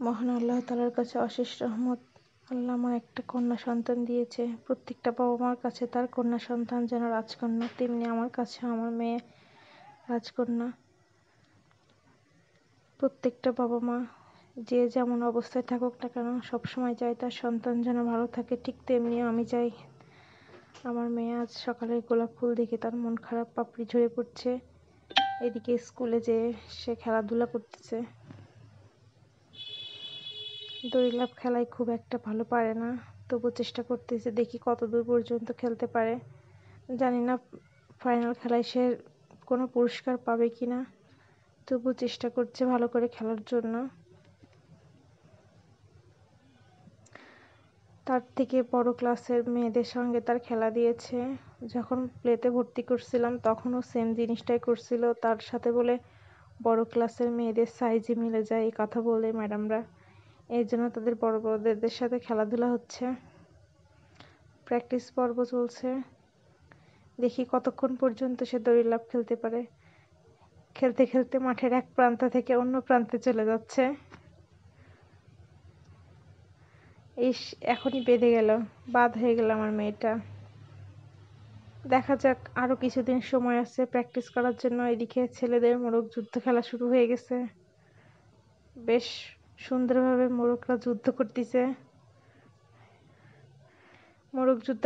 মহান আল্লাহ তাআলার কাছে অশেষ রহমত, আল্লাহ আমার একটা কন্যা সন্তান দিয়েছে। প্রত্যেকটা বাবা মার কাছে তার কন্যা সন্তান যেন রাজকন্যা, তেমনি আমার কাছে আমার মেয়ে রাজকন্যা। প্রত্যেকটা বাবা মা যে যেমন অবস্থায় থাকুক না কেন সবসময় চায় তার সন্তান যেন ভালো থাকে, ঠিক তেমনি আমি চাই আমার মেয়ে আজ সকালে গোলাপ ফুল দেখে তার মন খারাপ, পাপড়ি ঝরে পড়ছে। এদিকে স্কুলে যেয়ে সে খেলাধুলা করতেছে। দড়ি লাফ খেলায় খুব একটা ভালো পারে না, তবু চেষ্টা করতেছে, দেখি কতদূর পর্যন্ত খেলতে পারে। জানি না ফাইনাল খেলায় সে কোনো পুরস্কার পাবে কিনা, তবু চেষ্টা করছে ভালো করে খেলার জন্য। তার থেকে বড় ক্লাসের মেয়েদের সঙ্গে তার খেলা দিয়েছে। যখন প্লেতে ভর্তি করছিলাম তখনও সেম জিনিসটাই করছিল, তার সাথে বলে বড় ক্লাসের মেয়েদের সাইজে মিলে যায় এই কথা বলে ম্যাডামরা। এই জন্য তাদের বড় বড়দের সাথে খেলাধুলা হচ্ছে, প্র্যাকটিস পর্ব চলছে। দেখি কতক্ষণ পর্যন্ত সে দড়ি লাফ খেলতে পারে। খেলতে খেলতে মাঠের এক প্রান্ত থেকে অন্য প্রান্তে চলে যাচ্ছে। ইস, এখনই বেঁধে গেল, বাদ হয়ে গেল আমার মেয়েটা। দেখা যাক, আরো কিছুদিন সময় আছে প্র্যাকটিস করার জন্য। এদিকে ছেলেদের মোরগ যুদ্ধ খেলা শুরু হয়ে গেছে, বেশ সুন্দরভাবে মোরগরা যুদ্ধ করতেছে। মোরগ যুদ্ধ